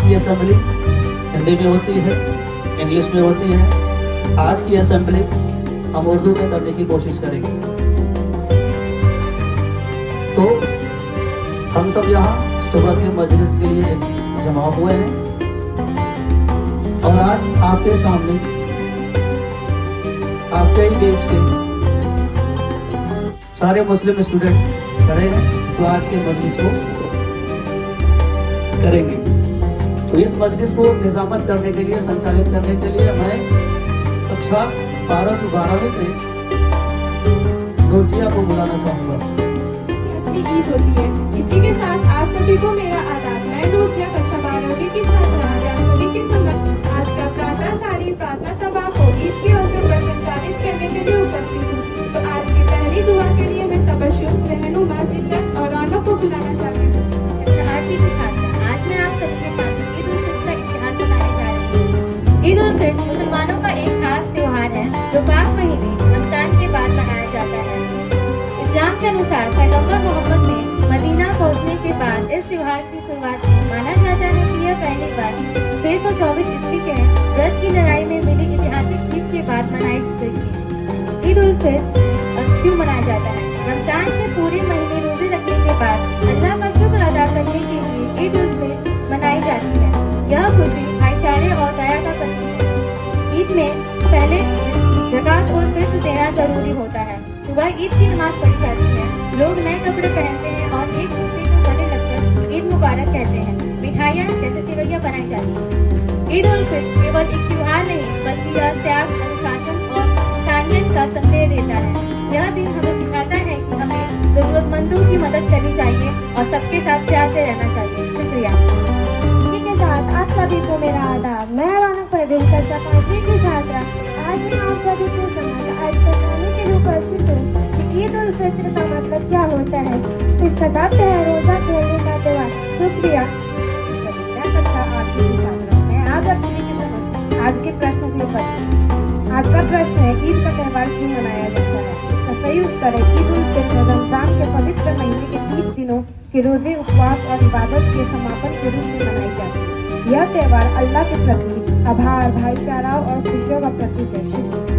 की असेंबली हिंदी में होती है, इंग्लिश में होती है। आज की असेंबली हम उर्दू में करने की कोशिश करेंगे। तो हम सब यहाँ सुबह के मजलिस के लिए जमा हुए हैं और आज आपके सामने आपके ही देश के सारे मुस्लिम स्टूडेंट खड़े हैं जो आज के मजलिस को करेंगे। तो इस मजलिस को निजामत करने के लिए, संचालित करने के लिए मैं कक्षा 12 से 12वीं से नूरजिया को बुलाना चाहूंगा। ईद होती है, इसी के साथ आप सभी को मेरा आदाब। मैं नूरजिया कक्षा 12वीं की छात्रा आप सभी के समक्ष आज का प्रातःकालीन प्रार्थना सभा को ईद की ओर से प्रसंचालित करने के लिए उपस्थित हूँ। तो आज की पहली दुआ के लिए मैं तबस्सुम, रहनुमा, जिन्नत और रौनक को बुलाना चाहती हूँ। आरती की छात्रा, आज मैं आप सभी के सामने ईद उल फित्र का इतिहास बताने जा रही हूँ। ईद उल फित्र मुसलमानों का एक खास त्योहार है जो पाक महीने रमजान के बाद मनाया जाता है। इस्लाम के अनुसार पैगंबर मोहम्मद ने मदीना पहुंचने के बाद इस त्योहार की शुरुआत की। माना जाता है कि यह पहली बार 624 ईस्वी के ब्रत की लड़ाई में मिली ऐतिहासिक जीत के बाद मनाई गई थी। ईद उल फित्र क्यों मनाया जाता है? रमजान के पूरे महीने रोजे रखने के बाद अल्लाह का शुक्र अदा करने के लिए ईद उल फित्र मनाई जाती है। यह खुशी, भाईचारे और दया का प्रतीक है। ईद में पहले ज़कात और फित्र देना जरूरी होता है। सुबह ईद की नमाज पढ़ी जाती है, लोग नए कपड़े पहनते हैं और एक दूसरे को गले लगकर ईद मुबारक कहते हैं। मिठाइयाँ जैसे सेवइयाँ बनाई जाती है। ईद उल फित्र केवल एक त्योहार नहीं बल्कि यह त्याग, अनुशासन और इंसानियत का संदेश देता है। यह दिन हमें सिखाता है कि हमें जरूरतमंदों की मदद करनी चाहिए और सबके साथ प्यार से रहना चाहिए। शुक्रिया। इसी के साथ आप सभी को मेरा आदाब। मैं रौनक परवीन कक्षा 5वीं की छात्रा आज मैं आप सभी के समक्ष आज बताने के लिए उपस्थित हूँ कि ईद उल फित्र का मतलब क्या होता है। इसका शब्द है रोजा खोलने का त्योहार। शुक्रिया। कक्षा 8वीं की छात्रा मैं आज आप सभी के समक्ष आज के प्रश्नों के ऊपर आज का प्रश्न है, ईद का त्योहार क्यों मनाया जाता है? इसका सही उत्तर है, ईद उल फित्र रमजान के पवित्र महीने के 30 दिनों के रोजे, उपवास और इबादत के समापन के रूप में मनाई जाती है। यह त्योहार अल्लाह के प्रति आभार, भाईचारा और खुशियों का प्रतीक है।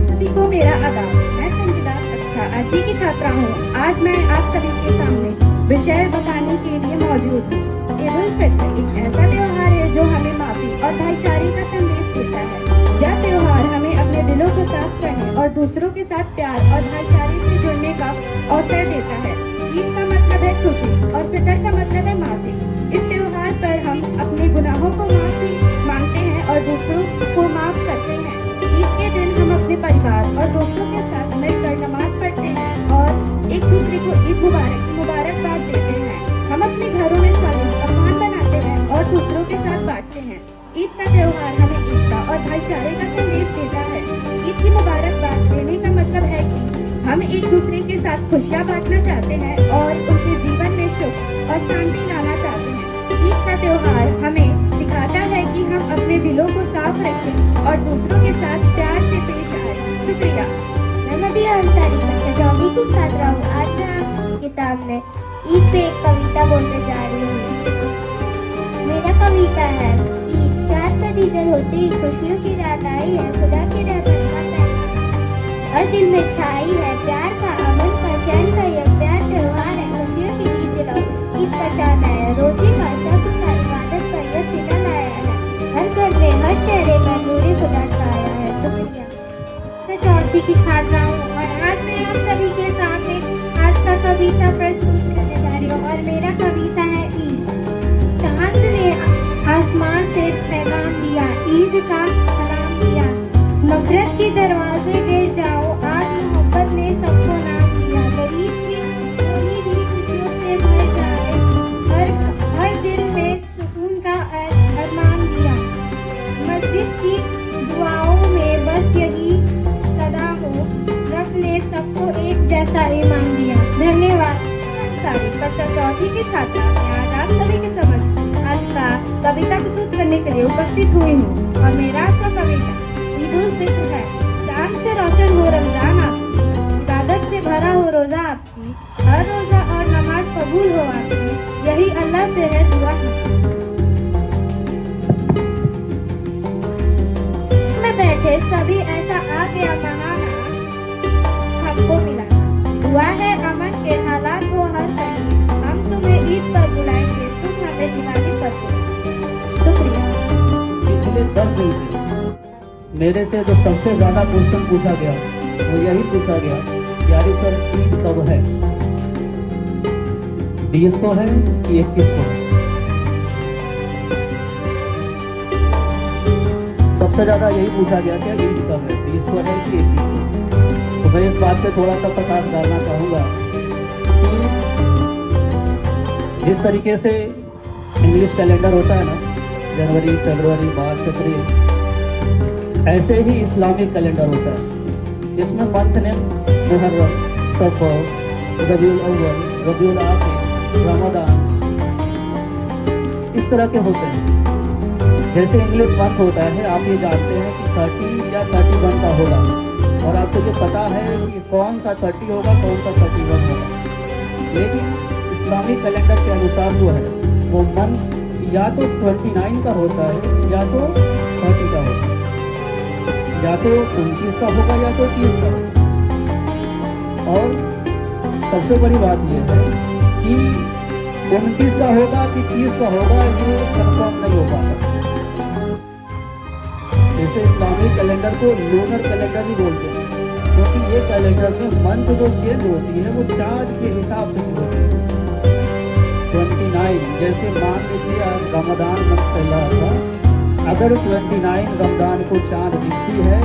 सभी को मेरा आदाब। मैं संजीदा कक्षा 8वीं की छात्रा हूँ। आज मैं आप सभी के सामने विषय बताने के लिए मौजूद हूँ। ईद उल फित्र एक ऐसा त्योहार है जो हमें माफी और भाईचारे का संदेश देता है। यह त्योहार हमें अपने दिलों को साफ करने और दूसरों के साथ प्यार और भाईचारे से जुड़ने का अवसर देता है। ईद का मतलब है खुशी और फितर का मतलब है माफी। इस त्योहार पर हम अपने गुनाहों को माफी मांगते हैं और दूसरों को माफ करते हैं। ईद के दिन हम अपने परिवार और दोस्तों के साथ मिलकर नमाज पढ़ते हैं और एक दूसरे को ईद मुबारक की मुबारकबाद देते हैं। हम अपने घरों में स्वादिष्ट पकवान बनाते हैं और दूसरों के साथ बांटते हैं। ईद का त्योहार हमें एकता और भाईचारे का संदेश देता है। ईद की मुबारकबाद देने का मतलब है कि हम एक दूसरे के साथ खुशियाँ बांटना चाहते हैं और उनके जीवन में सुख और शांति लाना चाहते हैं। ईद का त्योहार हमें सिखाता है कि हम अपने दिलों को साफ रखें और दूसरों के साथ प्यार से पेश आए। शुक्रिया। मैं मदिया अंसारी कक्षा 4वीं की छात्रा हूँ। आज मैं आपके सामने ईद पे एक कविता बोलने जा रही हूँ। मेरा कविता है, ईद 4 सदी दर होते ही खुशियों की रात आई है। खुदा की रहमत का पैगाम हर दिल में छाई है। प्यार का, अमन का, चैन का यह प्यार त्योहार है। खुशियों की ईद जलाओ, ईद का चांद आया। रोजे का, सब्र का, इबादत का यह सिला लाया है। हर घर में, हर चेहरे पर नूरे खुदा छाया है। शुक्रिया। मैं 4वीं की छात्रा हूँ और आज मैं आप सभी के सामने आज का कविता प्रस्तुत करने जा रही हूँ और मेरा कविता है ईद। चांद ने आसमान से पैगाम दिया, ईद का सलाम दिया। नफरत के दरवाजे गिर जाओ, आज मोहब्बत ने सबको नाम दिया। गरीब की झोली भी खुशियों से भर जाए, हर दिल में सुकून का अरमान दिया। मस्जिद की दुआओं में बस यही सदा हो, रख ले सबको एक जैसा ईमान दिया। धन्यवाद। सारी कक्षा 4वीं की छात्रा मैं आज आप सभी के समक्ष आज का कविता प्रस्तुत करने के लिए उपस्थित हुई हूँ और मेरा आज का कविता ईद उल फित्र है। चांद से रोशन हो रमजान आपकी, इबादत से भरा हो रोजा आपकी। हर रोजा और नमाज कबूल हो आपकी, यही अल्लाह से है दुआ। कभी ऐसा आ गया बहाना हमको मिला। दुआ है अमन के हालात हो हर कहीं, हम तुम्हें ईद पर बुलाएंगे, तुम हमें दिवाली पर बुलाओ। शुक्रिया। पिछले 10 दिन से मेरे से जो सबसे ज्यादा क्वेश्चन पूछा गया वो यही पूछा गया कि यारी सर ईद कब है, 20 को है कि 21 को है। सबसे ज्यादा यही पूछा गया कि ईद कब है, 20 को है कि 21 को। तो मैं इस बात पे थोड़ा सा प्रकाश डालना चाहूंगा कि जिस तरीके से इंग्लिश कैलेंडर होता है ना, जनवरी, फरवरी, मार्च, अप्रैल, ऐसे ही इस्लामिक कैलेंडर होता है जिसमें मंथ नेम मुहर्रम, सफर, रबीउल अव्वल, रबीउल आखिर, रमजान, इस तरह के होते हैं। जैसे इंग्लिश मंथ होता है, आप ये जानते हैं कि 30 या 31 का होगा, और आपको ये पता है कि कौन सा 30 होगा, कौन सा 31 होगा। लेकिन इस्लामिक कैलेंडर के अनुसार जो है वो मंथ या तो 29 का होता है या तो 30 का होता है, या तो 29 का होगा या तो 30 का होगा। और सबसे बड़ी बात यह है कि 29 का होगा कि 30 का होगा ये कंफर्म नहीं हो पाता। जैसे इस्लामिक कैलेंडर को लूनर कैलेंडर भी बोलते हैं, क्योंकि ये कैलेंडर में मंथ जो चेंज होती है वो चाँद के हिसाब से चेंज होती है। 29 जैसे मान लीजिए आज रमजान मंथ चल रहा था, अगर 29 रमजान को चाँद दिखती है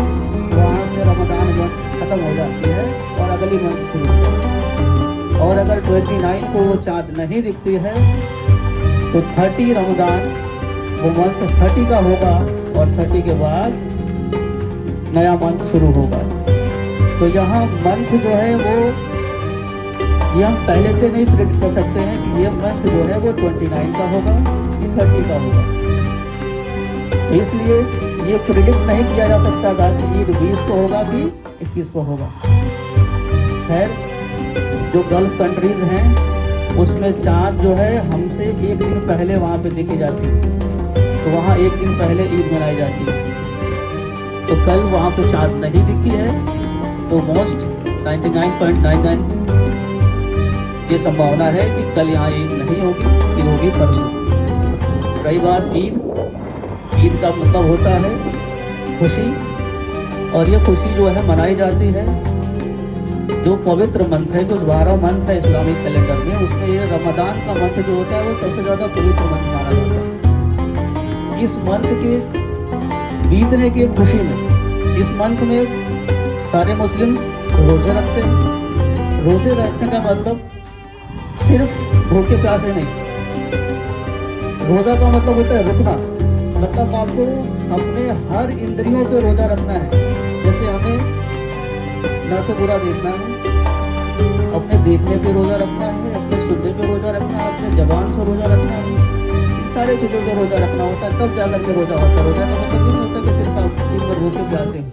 वहाँ से रमजान मंथ खत्म हो जाती है और अगली मंथ शुरू हो जाती है। और अगर 29 को वो चाँद नहीं दिखती है तो 30 रमजान वो मंथ 30 का होगा और 30 के बाद नया मंथ शुरू होगा। तो यहाँ मंथ जो है वो ये हम पहले से नहीं प्रेडिक्ट कर सकते हैं कि ये मंथ जो है वो 29 का होगा कि 30 का होगा। तो इसलिए ये प्रेडिक्ट नहीं किया जा सकता था कि ईद 20 को होगा कि 21 को होगा। खैर, जो गल्फ कंट्रीज हैं उसमें चाँद जो है हमसे एक दिन पहले वहाँ पे देखी जाती है, तो वहाँ एक दिन पहले ईद मनाई जाती है। तो कल वहाँ पे चाँद नहीं दिखी है तो मोस्ट 99.99 ये संभावना है कि कल यहाँ ईद नहीं होगी, ईद होगी परसों। रही बात ईद का मतलब होता है खुशी, और ये खुशी जो है मनाई जाती है जो पवित्र मंथ है, जो 12 मंथ है इस्लामिक कैलेंडर में, उसमें ये रमजान का मंथ जो होता है वो सबसे ज्यादा पवित्र मंथ माना जाता है। इस मंथ के बीतने की खुशी में, इस मंथ में सारे मुस्लिम रोजे रखते हैं। रोजे रखने का मतलब सिर्फ भूखे प्यासे नहीं, रोजा का मतलब होता है रुकना, मतलब आपको अपने हर इंद्रियों पे रोजा रखना है। जैसे हमें ना तो बुरा देखना है, अपने देखने पे रोजा रखना है, अपने सुनने पे रोजा रखना है, अपने जबान से रोजा रखना है, इन सारे चीजों पे रोजा रखना होता है, तब जाकर के रोजा होता है। रोजा का मतलब ये नहीं होता कि सिर्फ आप दिन भर भूखे प्यासे हैं।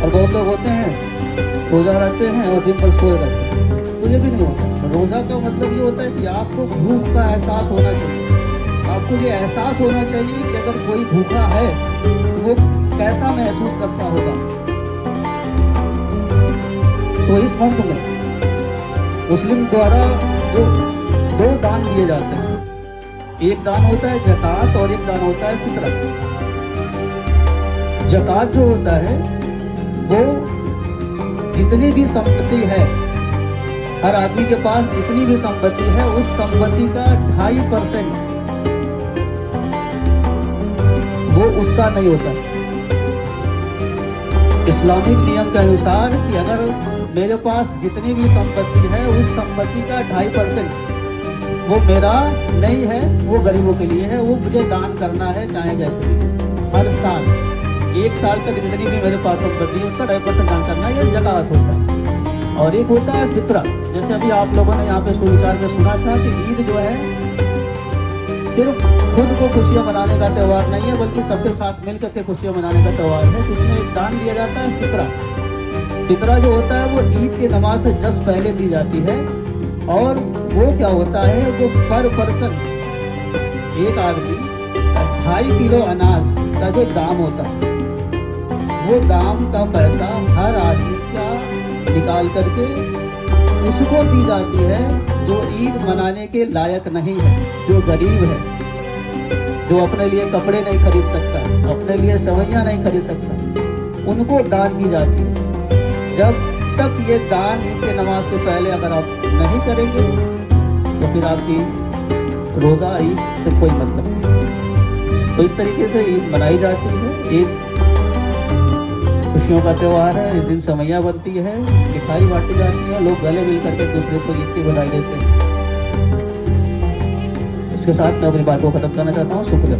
और बहुत लोग होते हैं रोजा रखते हैं और दिन भर सोए रहते हैं, तो ये भी नहीं होता। रोजा का मतलब ये होता है कि आपको भूख का एहसास होना चाहिए। आपको ये एहसास होना चाहिए कि अगर कोई भूखा है तो वो कैसा महसूस करता होगा। तो इस मंथ में मुस्लिम द्वारा जो 2 दान दिए जाते हैं, एक दान होता है ज़कात और एक दान होता है फितरा। ज़कात जो होता है वो जितनी भी संपत्ति है, हर आदमी के पास जितनी भी संपत्ति है उस संपत्ति का 2.5% वो उसका नहीं होता। इस्लामिक नियम के अनुसार कि अगर मेरे पास जितनी भी संपत्ति है उस संपत्ति का 2.5% वो मेरा नहीं है, वो गरीबों के लिए है, वो मुझे दान करना है, चाहे जैसे भी। हर साल 1 साल तक जितनी भी मेरे पास संपत्ति है उसका 2.5% दान करना, यह ज़कात होता है। और एक होता है फितरा। जैसे अभी आप लोगों ने यहाँ पे सुविचार में सुना था कि ईद जो है सिर्फ खुद को खुशियाँ मनाने का त्यौहार नहीं है, बल्कि सबके साथ मिलकर के खुशियाँ मनाने का त्यौहार है। तो उसमें एक दान दिया जाता है फितरा। फितरा जो होता है वो ईद के नमाज से जस्ट पहले दी जाती है, और वो क्या होता है, वो पर पर्सन एक आदमी 2.5 किलो अनाज का जो दाम होता है, वो दाम का पैसा हर आदमी का निकाल करके उसको दी जाती है जो ईद मनाने के लायक नहीं है, जो गरीब है, जो अपने लिए कपड़े नहीं खरीद सकता, अपने लिए सवैयां नहीं खरीद सकता, उनको दान दी जाती है। जब तक ये दान ईद के नमाज से पहले अगर आप नहीं करेंगे तो फिर आपकी रोजा ईद से कोई मतलब नहीं। तो इस तरीके से ईद मनाई जाती है। ईद खुशियों का त्योहार है। इस दिन सवैयां बनती है, मिठाई बांटी जाती है, लोग गले मिल करके एक दूसरे को ईद की बधाई देते हैं। इसके साथ मैं अपनी बात को खत्म करना चाहता हूँ। शुक्रिया।